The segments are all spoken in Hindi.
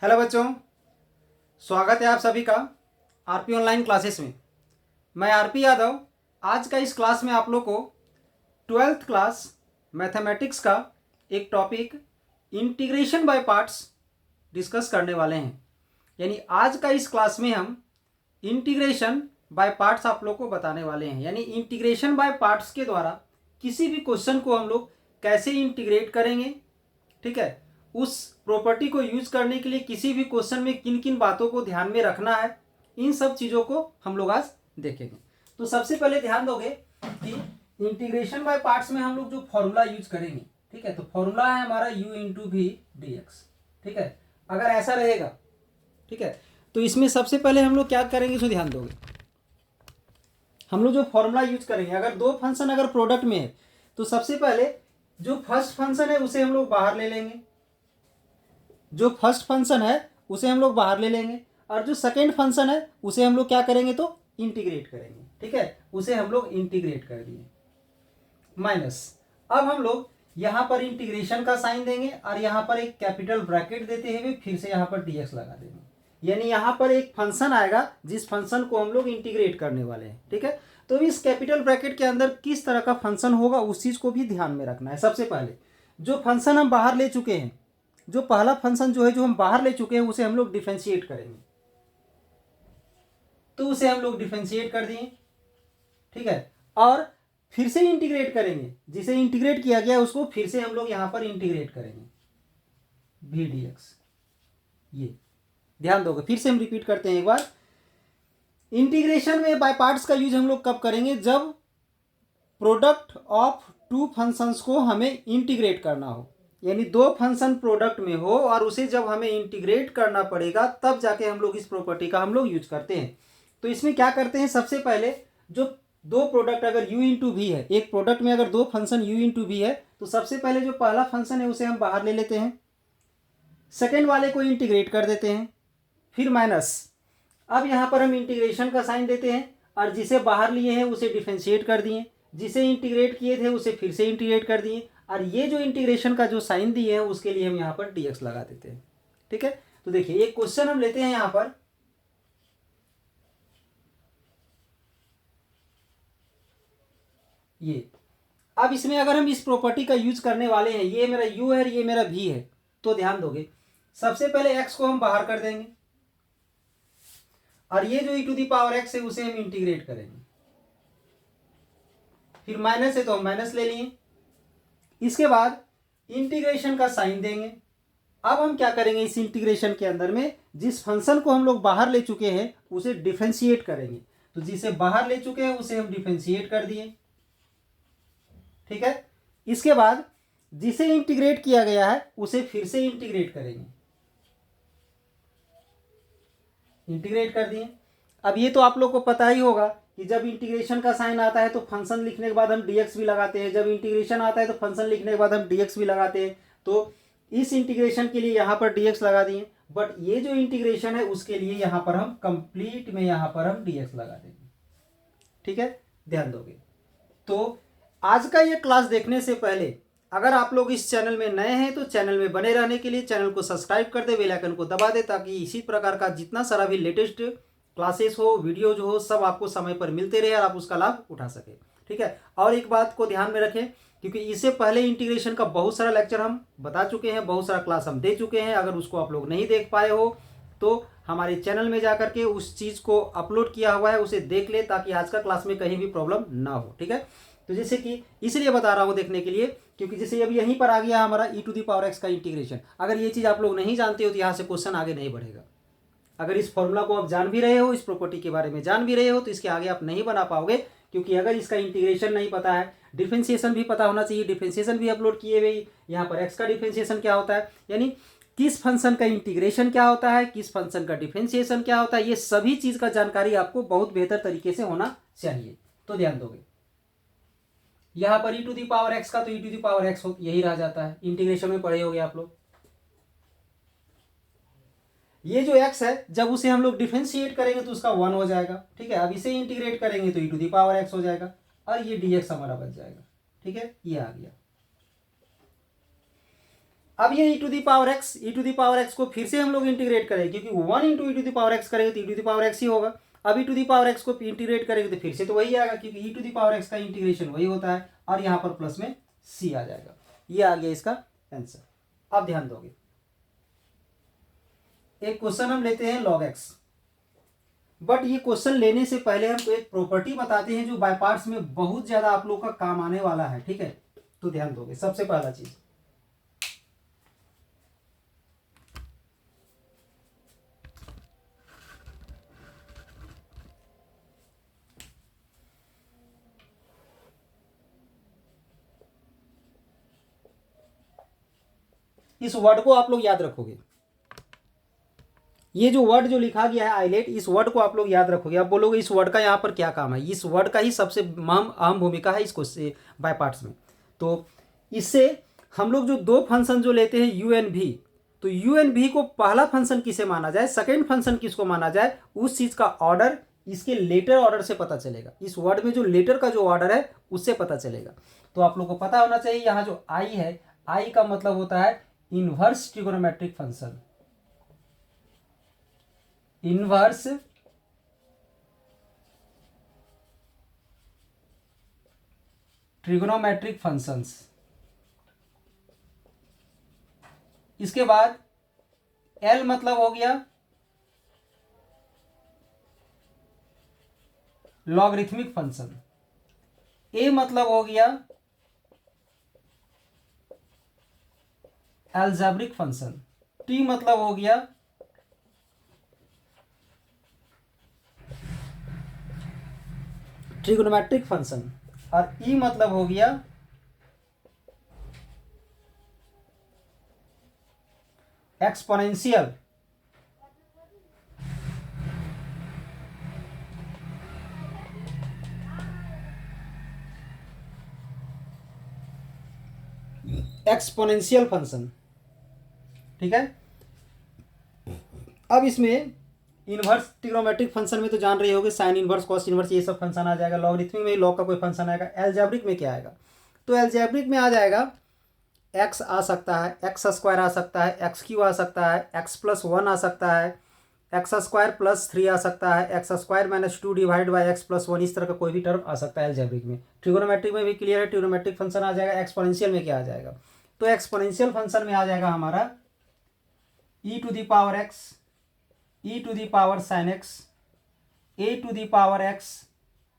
हेलो बच्चों, स्वागत है आप सभी का आरपी ऑनलाइन क्लासेस में। मैं आरपी यादव आज का इस क्लास में आप लोग को 12th क्लास मैथमेटिक्स का एक topic integration by parts discuss करने वाले हैं। यानी आज का इस क्लास में हम इंटीग्रेशन बाय पार्ट्स आप लोग को बताने वाले हैं। यानी इंटीग्रेशन बाय पार्ट्स के द्वारा किसी भी क्वेश्चन को हम लोग कैसे इंटीग्रेट करेंगे, ठीक है, उस प्रॉपर्टी को यूज करने के लिए किसी भी क्वेश्चन में किन किन बातों को ध्यान में रखना है, इन सब चीज़ों को हम लोग आज देखेंगे। तो सबसे पहले ध्यान दोगे कि इंटीग्रेशन बाय पार्ट्स में हम लोग जो फॉर्मूला यूज करेंगे, ठीक है, तो फॉर्मूला है हमारा u into v d x. ठीक है, अगर ऐसा रहेगा, ठीक है, तो इसमें सबसे पहले हम लोग क्या करेंगे, सो ध्यान दोगे, हम लोग जो फॉर्मूला यूज करेंगे, अगर दो फंक्शन अगर प्रोडक्ट में है तो सबसे पहले जो फर्स्ट फंक्शन है उसे हम लोग बाहर ले लेंगे, जो फर्स्ट फंक्शन है उसे हम लोग बाहर ले लेंगे, और जो सेकेंड फंक्शन है उसे हम लोग क्या करेंगे, तो इंटीग्रेट करेंगे। ठीक है, उसे हम लोग इंटीग्रेट कर दिए माइनस। अब हम लोग यहाँ पर इंटीग्रेशन का साइन देंगे और यहाँ पर एक कैपिटल ब्रैकेट देते हुए फिर से यहाँ पर dx लगा देंगे। यानी यहाँ पर एक फंक्शन आएगा जिस फंक्शन को हम लोग इंटीग्रेट करने वाले हैं। ठीक है, तो इस कैपिटल ब्रैकेट के अंदर किस तरह का फंक्शन होगा उस चीज़ को भी ध्यान में रखना है। सबसे पहले जो फंक्शन हम बाहर ले चुके हैं, जो पहला फंक्शन जो है जो हम बाहर ले चुके हैं उसे हम लोग डिफरेंशिएट करेंगे, तो उसे हम लोग डिफरेंशिएट कर दिए। ठीक है, और फिर से इंटीग्रेट करेंगे, जिसे इंटीग्रेट किया गया उसको फिर से हम लोग यहां पर इंटीग्रेट करेंगे वी डी एक्स। ये ध्यान दोगे, फिर से हम रिपीट करते हैं एक बार। इंटीग्रेशन में बाय पार्ट्स का यूज हम लोग कब करेंगे, जब प्रोडक्ट ऑफ टू फंक्शंस को हमें इंटीग्रेट करना हो। यानी दो फंक्शन प्रोडक्ट में हो और उसे जब हमें इंटीग्रेट करना पड़ेगा तब जाके हम लोग इस प्रॉपर्टी का हम लोग यूज करते हैं। तो इसमें क्या करते हैं, सबसे पहले जो दो प्रोडक्ट अगर u इंटू वी है, एक प्रोडक्ट में अगर दो फंक्शन u इंटू वी है, तो सबसे पहले जो पहला फंक्शन है उसे हम बाहर ले लेते हैं, सेकेंड वाले को इंटीग्रेट कर देते हैं, फिर माइनस। अब यहाँ पर हम इंटीग्रेशन का साइन देते हैं और जिसे बाहर लिए हैं उसे डिफरेंशिएट कर दिए, जिसे इंटीग्रेट किए थे उसे फिर से इंटीग्रेट कर दिए, और ये जो इंटीग्रेशन का जो साइन दिए हैं उसके लिए हम यहाँ पर dx लगा देते हैं। ठीक है, तो देखिए एक क्वेश्चन हम लेते हैं यहाँ पर, ये अब इसमें अगर हम इस प्रॉपर्टी का यूज करने वाले हैं, ये मेरा u है, ये मेरा v है, तो ध्यान दोगे सबसे पहले x को हम बाहर कर देंगे और ये जो e to the power x है उसे हम इंटीग्रेट करेंगे, फिर माइनस है तो हम माइनस ले लिए, इसके बाद इंटीग्रेशन का साइन देंगे। अब हम क्या करेंगे, इस इंटीग्रेशन के अंदर में जिस फंक्शन को हम लोग बाहर ले चुके हैं उसे डिफरेंशिएट करेंगे, तो जिसे बाहर ले चुके हैं उसे हम डिफरेंशिएट कर दिए। ठीक है, इसके बाद जिसे इंटीग्रेट किया गया है उसे फिर से इंटीग्रेट करेंगे, इंटीग्रेट कर दिए। अब ये तो आप लोग को पता ही होगा कि जब इंटीग्रेशन का साइन आता है तो फंक्शन लिखने के बाद हम dx भी लगाते हैं, जब इंटीग्रेशन आता है तो फंक्शन लिखने के बाद हम dx भी लगाते हैं। तो इस इंटीग्रेशन के लिए यहाँ पर dx लगा दिए, बट ये जो इंटीग्रेशन है उसके लिए यहाँ पर हम कंप्लीट में यहाँ पर हम dx लगा देंगे। ठीक है, ध्यान दोगे। तो आज का ये क्लास देखने से पहले अगर आप लोग इस चैनल में नए हैं तो चैनल में बने रहने के लिए चैनल को सब्सक्राइब कर दे, बेल आइकन को दबा दे, ताकि इसी प्रकार का जितना सारा भी लेटेस्ट क्लासेस हो, वीडियो जो हो, सब आपको समय पर मिलते रहे और आप उसका लाभ उठा सके। ठीक है, और एक बात को ध्यान में रखें, क्योंकि इससे पहले इंटीग्रेशन का बहुत सारा लेक्चर हम बता चुके हैं, बहुत सारा क्लास हम दे चुके हैं। अगर उसको आप लोग नहीं देख पाए हो तो हमारे चैनल में जा करके उस चीज़ को अपलोड किया हुआ है, उसे देख ले, ताकि आज का क्लास में कहीं भी प्रॉब्लम ना हो। ठीक है, तो जैसे कि इसलिए बता रहा हूँ देखने के लिए, क्योंकि जैसे अब यहीं पर आ गया हमारा e to the power x का इंटीग्रेशन। अगर ये चीज़ आप लोग नहीं जानते हो तो यहाँ से क्वेश्चन आगे नहीं बढ़ेगा। अगर इस फॉर्मूला को आप जान भी रहे हो, इस प्रॉपर्टी के बारे में जान भी रहे हो, तो इसके आगे आप नहीं बना पाओगे, क्योंकि अगर इसका इंटीग्रेशन नहीं पता है, डिफरेंशिएशन भी पता होना चाहिए, डिफरेंशिएशन भी अपलोड किए हुए, यहाँ पर x का डिफरेंशिएशन क्या होता है, यानी किस फंक्शन का इंटीग्रेशन क्या होता है, किस फंक्शन का डिफरेंशिएशन क्या होता है, ये सभी चीज़ का जानकारी आपको बहुत बेहतर तरीके से होना चाहिए। तो ध्यान दोगे, यहाँ पर e to the power x का तो e to the power x यही रह जाता है, इंटीग्रेशन में पढ़े होगे आप लोग। ये जो x है जब उसे हम लोग डिफरेंशिएट करेंगे तो उसका 1 हो जाएगा। ठीक है, अब इसे इंटीग्रेट करेंगे तो e to the power x हो जाएगा और ये dx हमारा बच जाएगा। ठीक है, ये आ गया। अब ये e to the power x को फिर से हम लोग इंटीग्रेट करेंगे, क्योंकि 1 into e to the power x करेंगे तो e to the power x ही होगा। अब e to the power x को इंटीग्रेट करेंगे तो फिर से तो वही आएगा, क्योंकि e to the power x का इंटीग्रेशन वही होता है, और यहाँ पर प्लस में c आ जाएगा। ये आ गया इसका आंसर। अब ध्यान दोगे, एक क्वेश्चन हम लेते हैं log x, बट ये क्वेश्चन लेने से पहले हमको एक प्रॉपर्टी बताते हैं जो बाय पार्ट्स में बहुत ज्यादा आप लोग का काम आने वाला है, ठीक है। तो ध्यान दोगे, सबसे पहला चीज, इस वर्ड को आप लोग याद रखोगे। ये जो वर्ड जो लिखा गया है आइलेट, इस वर्ड को आप लोग याद रखोगे। आप बोलोगे इस वर्ड का यहाँ पर क्या काम है, इस वर्ड का ही सबसे अहम भूमिका है इसको से बाय पार्ट्स में। तो इससे हम लोग जो दो फंक्शन जो लेते हैं यू एन भी, तो यू एन भी को पहला फंक्शन किसे माना जाए, सेकेंड फंक्शन किसको माना जाए, उस चीज का ऑर्डर इसके लेटर ऑर्डर से पता चलेगा। इस वर्ड में जो लेटर का जो ऑर्डर है उससे पता चलेगा। तो आप लोग को पता होना चाहिए, यहाँ जो आई है, आई का मतलब होता है inverse trigonometric function, inverse trigonometric functions. इसके बाद एल मतलब हो गया लॉगरिथमिक फंक्शन, ए मतलब हो गया अलजेब्रिक फंक्शन, टी मतलब हो गया ट्रिगोनोमेट्रिक फंक्शन, और ई मतलब हो गया एक्सपोनेंशियल। एक्सपोनेंशियल फंक्शन, ठीक है। अब इसमें इनवर्स ट्रिग्नोमेट्रिक फंक्शन में तो जान रहे होगे, साइन इनवर्स, कॉस इनवर्स, ये सब फंक्शन आ जाएगा। लॉगरिथमिक में लॉग का कोई फंक्शन आएगा। एल्जेब्रिक में क्या आएगा, तो एल्जेब्रिक में आ जाएगा एक्स आ सकता है, एक्स स्क्वायर आ सकता है, एक्स क्यू आ सकता है, एक्स प्लस वन आ सकता है, एक्स स्क्वायर प्लस थ्री आ सकता है, x square minus two divide by x plus one, इस तरह का कोई भी टर्म आ सकता है एल्जेब्रिक में। ट्रिगोनोमेट्रिक में भी क्लियर है, ट्रिगोनोमेट्रिक फंक्शन आ जाएगा। एक्सपोनेंशियल में क्या आ जाएगा, तो एक्सपोनेंशियल फंक्शन में आ जाएगा हमारा e to the power x, e to the power sine x, a to the power x,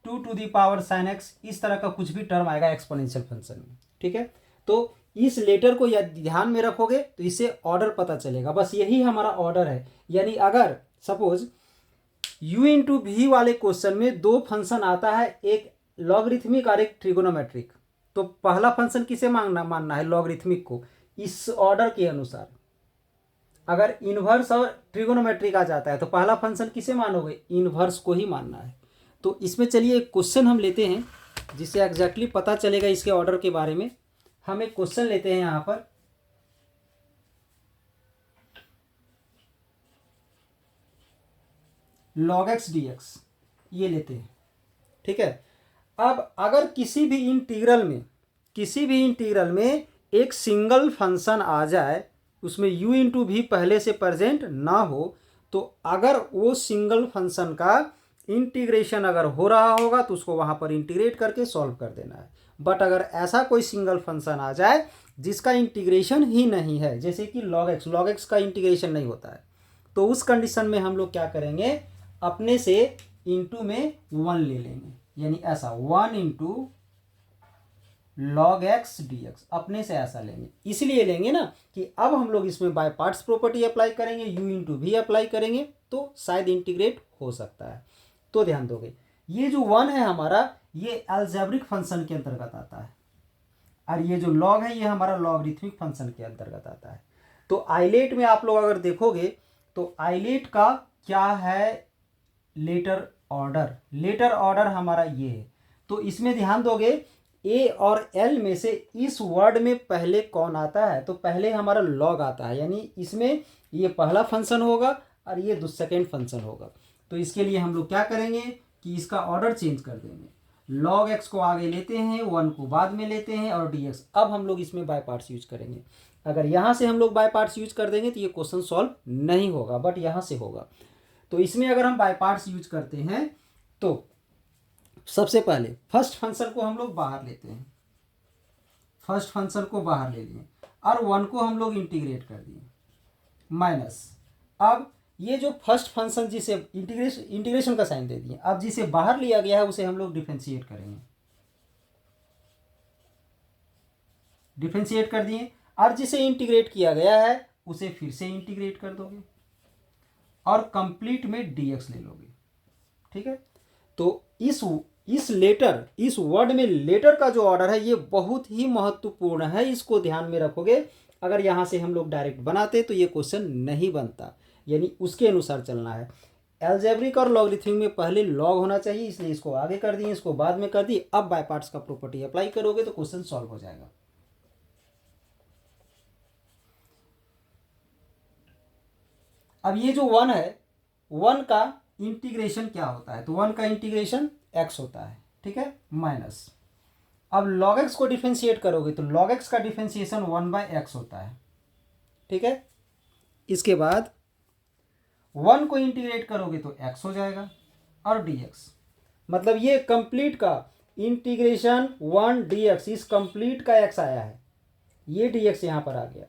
two to the power sine x, इस तरह का कुछ भी टर्म आएगा एक्सपोनेंशियल फंक्शन में, ठीक है। तो इस लेटर को ध्यान में रखोगे तो इससे ऑर्डर पता चलेगा, बस यही हमारा ऑर्डर है। यानी अगर सपोज u इंटू भी वाले क्वेश्चन में दो फंक्शन आता है, एक लॉगरिथमिक और एक ट्रिगोनोमेट्रिक, तो पहला फंक्शन किसे मानना है, लॉगरिथमिक को, इस ऑर्डर के अनुसार। अगर इनवर्स और ट्रिगोनोमेट्रिक आ जाता है तो पहला फंक्शन किसे मानोगे, इनवर्स को ही मानना है। तो इसमें चलिए एक क्वेश्चन हम लेते हैं जिससे एग्जैक्टली पता चलेगा इसके ऑर्डर के बारे में। हम एक क्वेश्चन लेते हैं यहां पर, log x dx, ये लेते हैं, ठीक है। अब अगर किसी भी इंटीग्रल में एक सिंगल फंक्शन आ जाए, उसमें u इंटू भी पहले से प्रेजेंट ना हो, तो अगर वो सिंगल फंक्शन का इंटीग्रेशन अगर हो रहा होगा तो उसको वहां पर इंटीग्रेट करके सॉल्व कर देना है। बट अगर ऐसा कोई सिंगल फंक्शन आ जाए जिसका इंटीग्रेशन ही नहीं है, जैसे कि log x का इंटीग्रेशन नहीं होता है, तो उस कंडीशन में हम लोग क्या करेंगे, अपने से इंटू में वन ले लेंगे, यानी ऐसा 1 इंटू log x dx, अपने से ऐसा लेंगे। इसलिए लेंगे ना कि अब हम लोग इसमें बाय पार्ट्स प्रॉपर्टी अप्लाई करेंगे, u इंटू भी अप्लाई करेंगे तो शायद इंटीग्रेट हो सकता है। तो ध्यान दोगे, ये जो 1 है हमारा, ये अलजेब्रिक फंक्शन के अंतर्गत आता है, और ये जो log है ये हमारा लॉगरिथमिक फंक्शन के अंतर्गत आता है। तो आइलेट में आप लोग अगर देखोगे तो आइलेट का क्या है, लेटर ऑर्डर हमारा ये है। तो इसमें ध्यान दोगे ए और एल में से इस वर्ड में पहले कौन आता है, तो पहले हमारा लॉग आता है, यानी इसमें ये पहला फंक्शन होगा और ये सेकेंड फंक्शन होगा। तो इसके लिए हम लोग क्या करेंगे कि इसका ऑर्डर चेंज कर देंगे, log x को आगे लेते हैं, 1 को बाद में लेते हैं, और dx अब हम लोग इसमें बाय पार्ट्स यूज करेंगे। अगर यहाँ से हम लोग बाय पार्ट्स यूज कर देंगे तो ये क्वेश्चन सॉल्व नहीं होगा, बट यहाँ से होगा। तो इसमें अगर हम बाय पार्ट्स यूज करते हैं तो सबसे पहले फर्स्ट फंक्शन को हम लोग बाहर लेते हैं, फर्स्ट फंक्शन को बाहर ले लिए और 1 को हम लोग इंटीग्रेट कर दिए माइनस। अब ये जो फर्स्ट फंक्शन जिसे इंटीग्रेशन का साइन दे दिए, अब जिसे बाहर लिया गया है उसे हम लोग डिफरेंशिएट करेंगे, डिफरेंशिएट कर दिए, और जिसे इंटीग्रेट किया गया है उसे फिर से इंटीग्रेट कर दोगे और कंप्लीट में dx ले लोगे। ठीक है, तो इस लेटर, इस वर्ड में लेटर का जो ऑर्डर है ये बहुत ही महत्वपूर्ण है, इसको ध्यान में रखोगे। अगर यहाँ से हम लोग डायरेक्ट बनाते तो ये क्वेश्चन नहीं बनता, यानी उसके अनुसार चलना है। एल्जेब्रिक और लॉगरिथमिक में पहले लॉग होना चाहिए, इसलिए इसको आगे कर दिए, इसको बाद में कर दिए। अब बाय पार्ट्स का प्रॉपर्टी अप्लाई करोगे तो क्वेश्चन सॉल्व हो जाएगा। अब ये जो 1 है, 1 का इंटीग्रेशन क्या होता है, तो 1 का इंटीग्रेशन x होता है। ठीक है, माइनस, अब log x को डिफरेंशिएट करोगे तो log x का डिफरेंशिएशन 1/x होता है। ठीक है, इसके बाद 1 को इंटीग्रेट करोगे तो x हो जाएगा और dx, मतलब ये कंप्लीट का इंटीग्रेशन 1 dx, इस कंप्लीट का x आया है, ये dx यहाँ पर आ गया,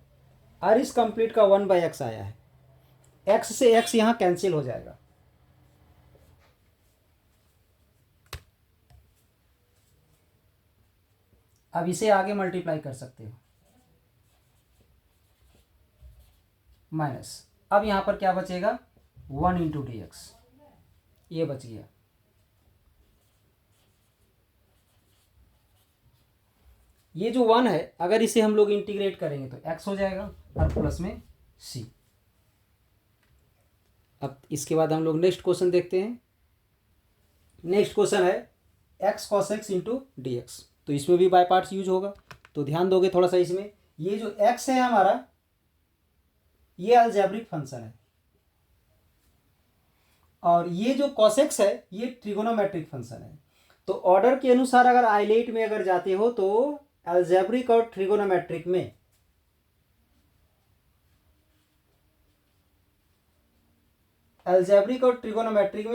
और इस कंप्लीट का 1/x आया है। x से x यहाँ कैंसिल हो जाएगा, अब इसे आगे मल्टीप्लाई कर सकते हो माइनस। अब यहां पर क्या बचेगा, 1 इंटू डी एक्स, ये बच गया। ये जो 1 है अगर इसे हम लोग इंटीग्रेट करेंगे तो x हो जाएगा और प्लस में c। अब इसके बाद हम लोग नेक्स्ट क्वेश्चन देखते हैं। नेक्स्ट क्वेश्चन है x cos x into D x, तो इसमें भी बाय पार्ट्स यूज होगा, तो ध्यान दोगे थोड़ा सा इसमें। ये जो x है हमारा, ये अलजेब्रिक फंक्शन है, और ये जो cos x है ये ट्रिगोनोमेट्रिक फंक्शन है। तो ऑर्डर के अनुसार अगर आइलेट में अगर जाते हो तो अलजेब्रिक और ट्रिगोनोमेट्रिक में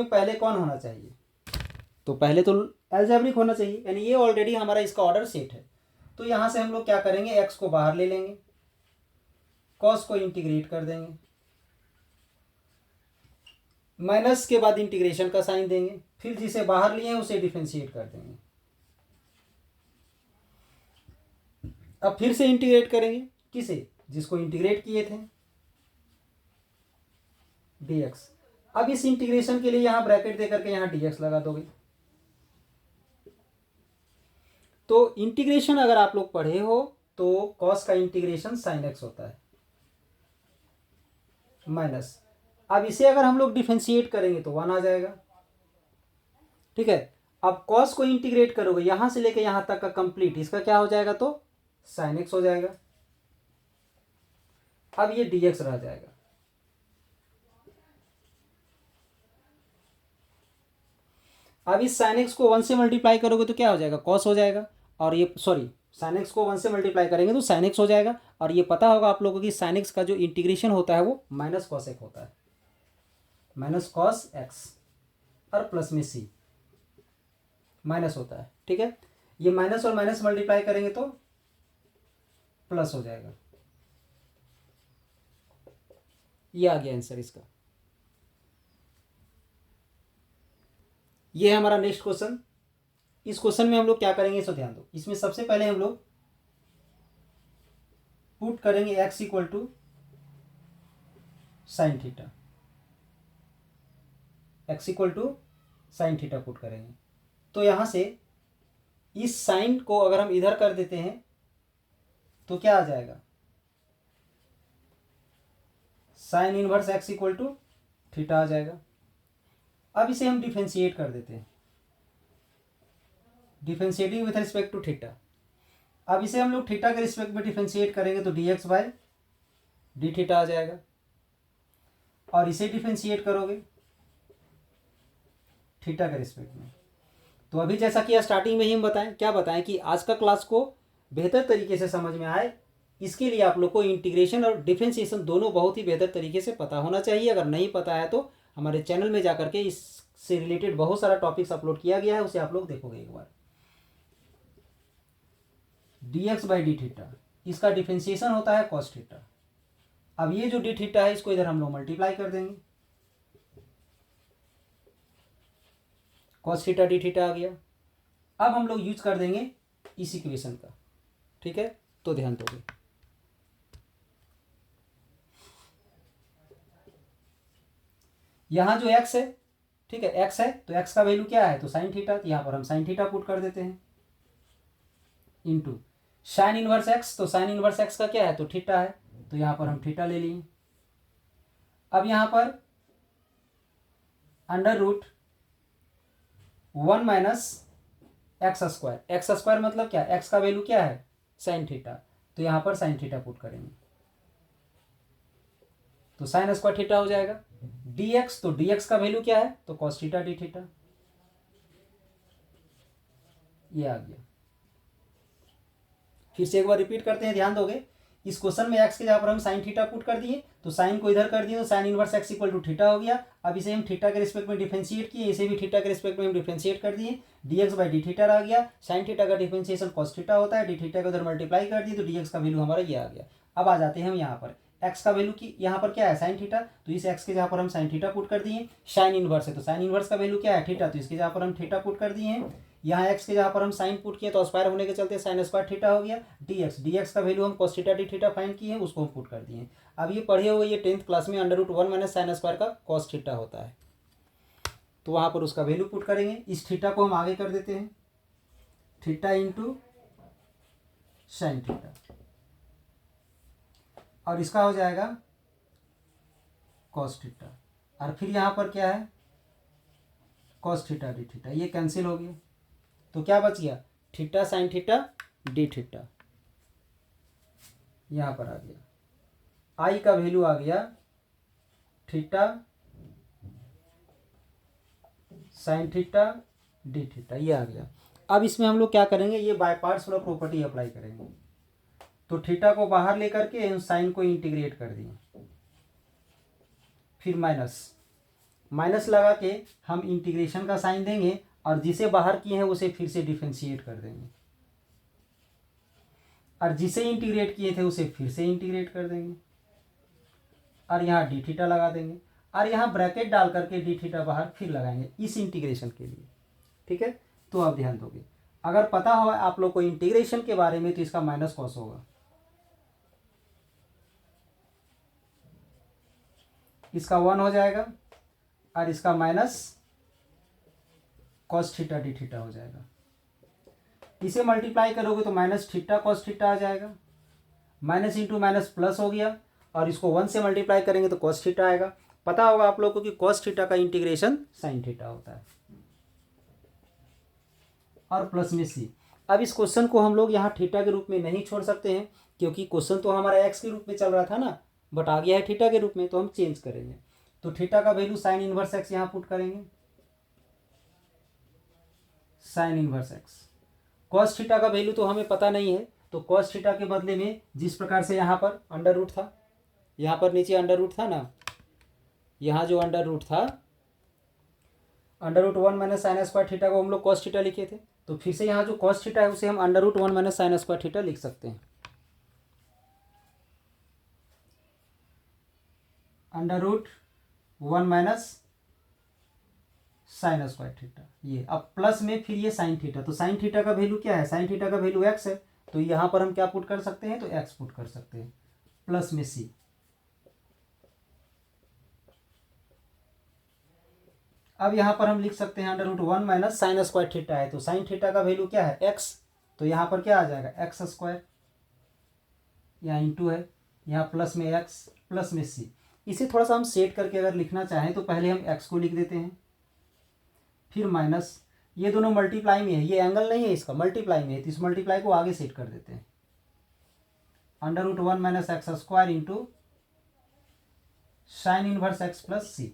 पहले कौन होना चाहिए, तो पहले तो अलजेब्रिक होना चाहिए, यानी ये ऑलरेडी हमारा इसका ऑर्डर सेट है। तो यहां से हम लोग क्या करेंगे, x को बाहर ले लेंगे, cos को इंटीग्रेट कर देंगे, माइनस के बाद इंटीग्रेशन का साइन देंगे, फिर जिसे बाहर लिए हैं उसे डिफरेंशिएट कर देंगे। अब फिर से इंटीग्रेट करेंगे, किसे, जिसको इंटीग्रेट किए थे, dx। अब इस इंटीग्रेशन के लिए यहां ब्रैकेट देकर के यहां dx लगा दोगे। तो इंटीग्रेशन अगर आप लोग पढ़े हो तो cos का इंटीग्रेशन sin x होता है माइनस। अब इसे अगर हम लोग डिफरेंशिएट करेंगे तो 1 आ जाएगा। ठीक है, अब cos को इंटीग्रेट करोगे यहां से लेके यहां तक का कंप्लीट, इसका क्या हो जाएगा, तो sin x हो जाएगा। अब ये dx रह जाएगा। अब इस sin x को 1 से मल्टीप्लाई करोगे तो क्या हो जाएगा, cos हो जाएगा, और ये सॉरी sin x को 1 से मल्टीप्लाई करेंगे तो sin x हो जाएगा। और ये पता होगा आप लोगों को कि sin x का जो इंटीग्रेशन होता है वो माइनस cos x होता है, माइनस cos x और प्लस में c माइनस होता है। ठीक है, ये माइनस और माइनस मल्टीप्लाई करेंगे तो प्लस हो जाएगा। ये आ गया आंसर इसका। ये है हमारा नेक्स्ट क्वेश्चन। इस क्वेश्चन में हम लोग क्या करेंगे, इसको ध्यान दो। इसमें सबसे पहले हम लोग पुट करेंगे x equal to sine theta, x equal to sine theta put करेंगे। तो यहां से इस साइन को अगर हम इधर कर देते हैं तो क्या आ जाएगा, sine inverse x equal to theta आ जाएगा। अब इसे हम डिफरेंशिएट कर देते हैं, differentiating with respect to theta. अब इसे हम लोग थीटा के रिस्पेक्ट में डिफरेंशिएट करेंगे तो dx बाय डी थीटा आ जाएगा, और इसे डिफरेंशिएट करोगे थीटा के रिस्पेक्ट में। तो अभी जैसा कि स्टार्टिंग में ही हम बताएं, क्या बताएं कि आज का क्लास को बेहतर तरीके से समझ में आए इसके लिए आप लोग को इंटीग्रेशन और डिफरेंशिएशन दोनों बहुत ही बेहतर तरीके से पता होना चाहिए। अगर नहीं पता है तो हमारे चैनल में जाकर के इससे रिलेटेड बहुत सारा टॉपिक्स अपलोड किया गया है, उसे आप लोग देखोगे एक बार। dx/d थीटा इसका डिफरेंशिएशन होता है कॉस थीटा। अब ये जो डी थीटा है इसको इधर हम लोग मल्टीप्लाई कर देंगे, कॉस थीटा डी थीटा आ गया। अब हम लोग यूज कर देंगे इस इक्वेशन का, ठीक है। तो ध्यान दोगे, यहां जो x है, ठीक है, x है तो x का वैल्यू क्या है, तो साइन थीटा, तो यहां पर हम साइन थीटा पुट कर देते हैं, इंटू साइन इनवर्स x, तो साइन इनवर्स x का क्या है, तो थीटा है, तो यहां पर हम थीटा ले लिए। अब यहां पर under root 1 minus x square, x square मतलब क्या, x का वैल्यू क्या है, साइन थीटा, तो यहां पर साइन थीटा पुट करेंगे, तो साइन स्क्वायर थीटा हो जाएगा। dx, तो dx का वैल्यू क्या है, तो कॉस थीटा डी थीटा, ये आ गया। फिर से एक बार रिपीट करते हैं, ध्यान दोगे। इस क्वेश्चन में x के जहां पर हम साइन थीटा पुट कर दिए, तो साइन को इधर कर दिए तो sine inverse x equal to theta हो गया। अब इसे हम थीटा के रिस्पेक्ट में डिफरेंशिएट किए, इसे भी थीटा के रिस्पेक्ट में हम डिफरेंशिएट कर दिए, dx/d थीटा आ गया। साइन थीटा का डिफरेंशिएशन कॉस थीटा होता है, डी थीटा को उधर मल्टीप्लाई कर दिए तो dx का वैल्यू हमारा ये आ गया। अब आ जाते हैं हम यहाँ पर, x का वैल्यू की यहाँ पर क्या है, साइन थीटा, तो इस x के जहाँ पर हम साइन थीटा पुट कर दिए। साइन इनवर्स है तो साइन इनवर्स का वैल्यू क्या है, थीटा, तो इसके जहाँ पर हम थीटा पुट कर दिए हैं। यहाँ x के जहाँ पर हम साइन पुट किए तो स्क्वायर होने के चलते साइन स्क्वायर थीटा हो गया। dx का वैल्यू हम cos theta D theta find किए हैं, उसको हम पुट कर दिए। अब ये पढ़े हुए ये 10th क्लास में under root 1 minus sine square का cos थीटा होता है, तो वहाँ पर उसका वैल्यू पुट करेंगे। इस थीटा को हम आगे कर देते हैं, थीटा इंटू साइन थीटा, और इसका हो जाएगा cos थीटा, और फिर यहाँ पर क्या है, cos थीटा डी थीटा, ये कैंसिल हो गया, तो क्या बच गया, theta sine theta D theta, यहां पर आ गया। आई का वैल्यू आ गया theta sine theta D theta, ये आ गया। अब इसमें हम लोग क्या करेंगे, ये बाय पार्ट्स वाला प्रॉपर्टी अप्लाई करेंगे। तो थीटा को बाहर लेकर के साइन को इंटीग्रेट कर दिए, फिर माइनस माइनस लगा के हम इंटीग्रेशन का साइन देंगे, और जिसे बाहर किए हैं उसे फिर से डिफरेंशिएट कर देंगे, और जिसे इंटीग्रेट किए थे उसे फिर से इंटीग्रेट कर देंगे, और यहाँ डी थीटा लगा देंगे, और यहाँ ब्रैकेट डाल करके डी थीटा बाहर फिर लगाएंगे इस इंटीग्रेशन के लिए, ठीक है। तो आप ध्यान दोगे, अगर पता हो आप लोग को इंटीग्रेशन के बारे में तो इसका माइनस कॉस होगा, इसका 1 हो जाएगा, और इसका minus cos theta D theta हो जाएगा। इसे मल्टीप्लाई करोगे तो माइनस थीटा कॉस थीटा आ जाएगा, माइनस इंटू माइनस प्लस हो गया, और इसको 1 से मल्टीप्लाई करेंगे तो कॉस थीटा आएगा। पता होगा आप लोगों को कि कॉस थीटा का इंटीग्रेशन साइन थीटा होता है, और प्लस में सी। अब इस क्वेश्चन को हम लोग यहाँ थीटा के रूप में नहीं छोड़ सकते हैं, क्योंकि क्वेश्चन तो हमारा एक्स के रूप में चल रहा था ना, बट आ गया है थीटा के रूप में, तो हम चेंज करेंगे। तो थीटा का वैल्यू साइन इनवर्स एक्स यहाँ पुट करेंगे, sign inverse x. Cos theta का वैल्यू तो हमें पता नहीं है, तो कॉस थीटा के बदले में जिस प्रकार से यहाँ पर अंडर रूट था, यहाँ पर नीचे अंडर रूट था ना, यहाँ जो अंडर रूट था, under root 1 minus sine square theta को हम लोग कॉस थीटा लिखे थे, तो फिर से यहाँ जो कॉस थीटा है उसे हम under root 1 minus sine square theta लिख सकते हैं, under root 1 minus sine square theta, ये। अब प्लस में फिर ये साइन थीटा, तो साइन थीटा का वैल्यू क्या है, साइन थीटा का वैल्यू एक्स है, तो यहाँ पर हम क्या पुट कर सकते हैं, तो एक्स पुट कर सकते हैं, प्लस में सी। अब यहाँ पर हम लिख सकते हैं under root 1 minus sine square theta है, तो साइन थीटा का वैल्यू क्या है, एक्स, तो यहाँ पर क्या आ जाएगा, एक्स स्क्वायर, यहाँ इंटू है, यहाँ प्लस में एक्स प्लस में सी। इसे थोड़ा सा हम सेट करके अगर लिखना चाहें तो पहले हम एक्स को लिख देते हैं, फिर माइनस, ये दोनों मल्टीप्लाई में है, ये एंगल नहीं है इसका, मल्टीप्लाई में है, तो इस मल्टीप्लाई को आगे सेट कर देते हैं, under root 1 minus x square into sine inverse x plus C,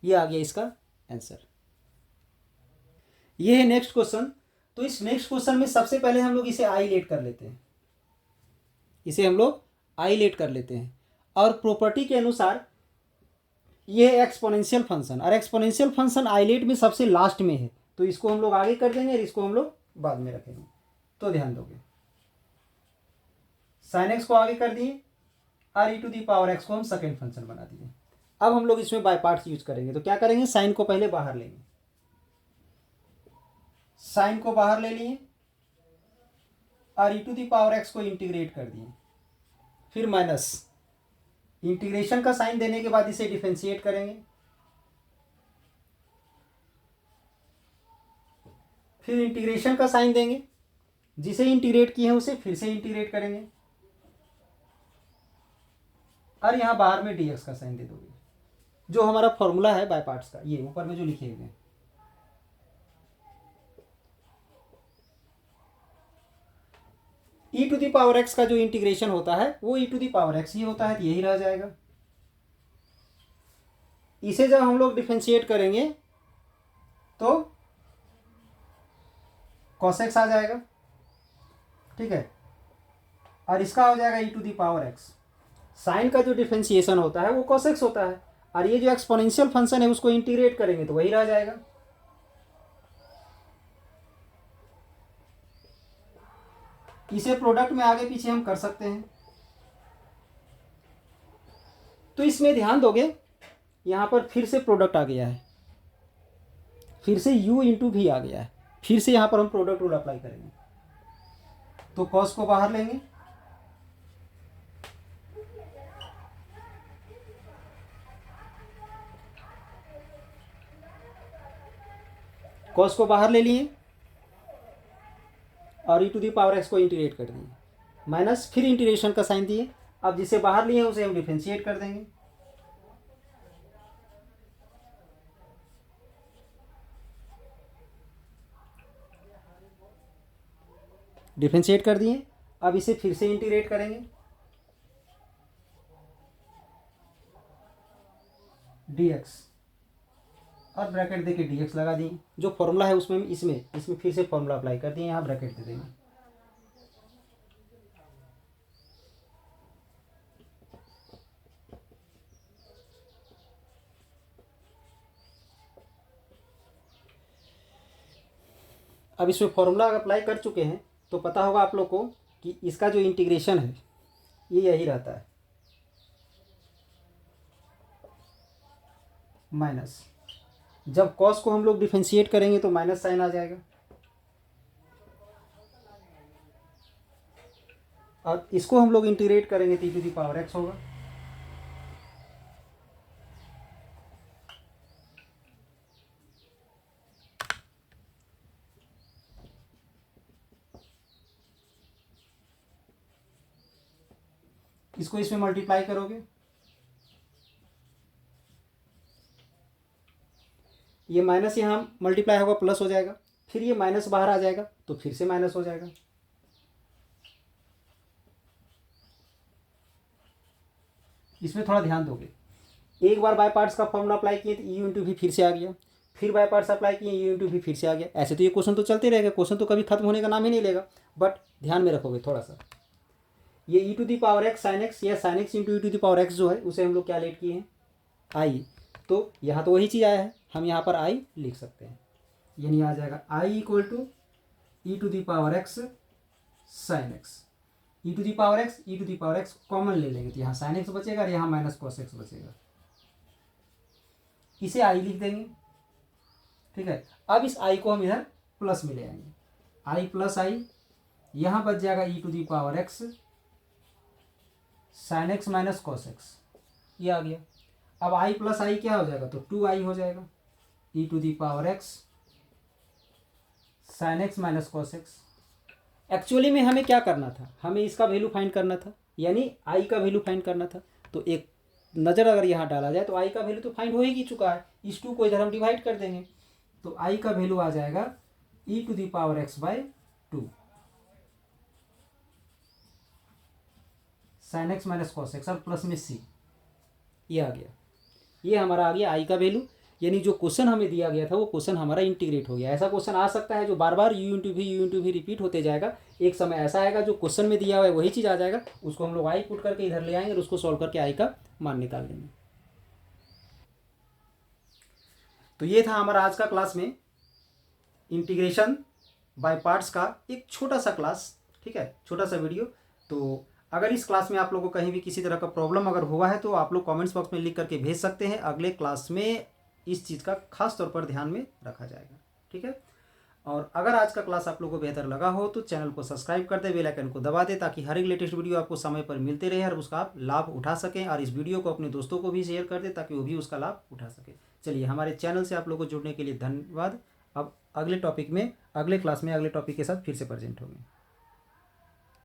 ये आ गया इसका आंसर। ये है नेक्स्ट क्वेश्चन। तो इस नेक्स्ट क्वेश्चन में सबसे पहले हम लोग इसे आई लेट कर लेते हैं, इसे हम लोग आइलेट कर लेते हैं। और प्रॉपर्टी के अनुसार ये है एक्सपोनेंशियल फंक्शन, और एक्सपोनेंशियल फंक्शन आइलेट में सबसे लास्ट में है, तो इसको हम लोग आगे कर देंगे और इसको हम लोग बाद में रखेंगे। तो ध्यान दोगे, साइन एक्स को आगे कर दिए और ई टू दी पावर एक्स को हम सेकेंड फंक्शन बना दिए। अब हम लोग इसमें बाय पार्ट्स यूज करेंगे। तो क्या करेंगे, साइन को पहले बाहर लेंगे, साइन को बाहर ले लिए और ई टू दी पावर एक्स को इंटीग्रेट कर दिए, फिर माइनस, इंटीग्रेशन का साइन देने के बाद इसे डिफरेंशिएट करेंगे, फिर इंटीग्रेशन का साइन देंगे, जिसे इंटीग्रेट किए हैं उसे फिर से इंटीग्रेट करेंगे, और यहां बाहर में dx का साइन दे दोगे, जो हमारा फॉर्मूला है बाय पार्ट्स का, ये ऊपर में जो लिखे हुए हैं। ई टू दी पावर एक्स का जो इंटीग्रेशन होता है वो ई टू दी पावर एक्स ही होता है, तो यही रह जाएगा। इसे जब हम लोग डिफरेंशिएट करेंगे तो cos x आ जाएगा, ठीक है, और इसका हो जाएगा e to the power x. Sine का जो डिफरेंशिएशन होता है वो cos x होता है, और ये जो एक्सपोनेंशियल फंक्शन है उसको इंटीग्रेट करेंगे तो वही रह जाएगा। इसे प्रोडक्ट में आगे पीछे हम कर सकते हैं। तो इसमें ध्यान दोगे, यहां पर फिर से प्रोडक्ट आ गया है, फिर से u इंटू भी आ गया है, फिर से यहां पर हम प्रोडक्ट रूल अप्लाई करेंगे। तो कॉस को बाहर लेंगे, कॉस को बाहर ले लिए और ई टू दी पावर एक्स को इंटीग्रेट कर दिए, माइनस, फिर इंटीग्रेशन का साइन दिए। अब जिसे बाहर लिए उसे हम डिफरेंशिएट कर देंगे, डिफरेंशिएट कर दिए। अब इसे फिर से इंटीग्रेट करेंगे, dx, और ब्रैकेट देके dx लगा दिए। जो फॉर्मूला है उसमें इसमें फिर से फॉर्मूला अप्लाई कर दिए, यहाँ ब्रैकेट दे देंगे। अब इसमें फॉर्मूला अप्लाई कर चुके हैं तो पता होगा आप लोग को कि इसका जो इंटीग्रेशन है ये यही रहता है, माइनस। जब कॉस को हम लोग डिफरेंशिएट करेंगे तो माइनस साइन आ जाएगा, और इसको हम लोग इंटीग्रेट करेंगे तो e to the power x होगा। इसको इसमें मल्टीप्लाई करोगे, ये माइनस यहाँ मल्टीप्लाई होगा प्लस हो जाएगा, फिर ये माइनस बाहर आ जाएगा तो फिर से माइनस हो जाएगा। इसमें थोड़ा ध्यान दोगे, एक बार बाय पार्ट्स का फॉर्मूला अप्लाई किए तो यू इंटू भी फिर से आ गया, फिर बाय पार्ट्स अप्लाई किए यू इंटू भी फिर से आ गया। ऐसे तो ये क्वेश्चन तो चलते रहेगा, क्वेश्चन तो कभी खत्म होने का नाम ही नहीं लेगा। बट ध्यान में रखोगे थोड़ा सा, ये e to the power x sine x या sine x into e to the power x जो है उसे हम लोग क्या लेट किए हैं, आई। तो यहाँ तो वही चीज़ आया है, हम यहाँ पर आई लिख सकते हैं, यानी आ जाएगा I equal to e to the power x sine x. E to the power x, e to the power x common ले लेंगे तो यहाँ साइन एक्स बचेगा और यहाँ माइनस कॉस एक्स बचेगा, इसे आई लिख देंगे, ठीक है। अब इस आई को हम इधर प्लस में ले आएंगे, आई प्लस आई, यहाँ बच जाएगा e to the power x sine x minus cos x, ये आ गया। अब आई प्लस आई क्या हो जाएगा, तो 2i हो जाएगा, e to the power x sine x minus cos x. Actually में हमें क्या करना था, हमें इसका वैल्यू फाइंड करना था, यानी आई का वैल्यू फाइंड करना था। तो एक नज़र अगर यहाँ डाला जाए तो आई का वैल्यू तो फाइंड हो ही चुका है, इस 2 को इधर हम डिवाइड कर देंगे तो आई का वैल्यू आ जाएगा e to the power x by 2 sine x minus cos x और प्लस में सी, ये आ गया, ये हमारा आ गया आई का वैल्यू। यानी जो क्वेश्चन हमें दिया गया था वो क्वेश्चन हमारा इंटीग्रेट हो गया। ऐसा क्वेश्चन आ सकता है जो बार बार u इंटू वी रिपीट होते जाएगा। एक समय ऐसा आएगा जो क्वेश्चन में दिया हुआ है वही चीज़ आ जाएगा, उसको हम लोग आई पुट करके इधर ले आएंगे और उसको सॉल्व करके आई का मान निकाल लेंगे। तो ये था हमारा आज का क्लास में इंटीग्रेशन बाय पार्ट्स का एक छोटा सा क्लास, ठीक है, छोटा सा वीडियो। तो अगर इस क्लास में आप लोगों को कहीं भी किसी तरह का प्रॉब्लम अगर हुआ है तो आप लोग कमेंट्स बॉक्स में लिख करके भेज सकते हैं। अगले क्लास में इस चीज़ का खास तौर पर ध्यान में रखा जाएगा, ठीक है। और अगर आज का क्लास आप लोगों को बेहतर लगा हो तो चैनल को सब्सक्राइब कर दे, बेल आइकन को दबा दे, ताकि हर एक लेटेस्ट वीडियो आपको समय पर मिलते रहे और उसका आप लाभ उठा सकें। और इस वीडियो को अपने दोस्तों को भी शेयर कर दे ताकि वो भी उसका लाभ उठा सके। चलिए, हमारे चैनल से आप लोगों को जुड़ने के लिए धन्यवाद। अब अगले टॉपिक में, अगले क्लास में अगले टॉपिक के साथ फिर से प्रेजेंट होंगे।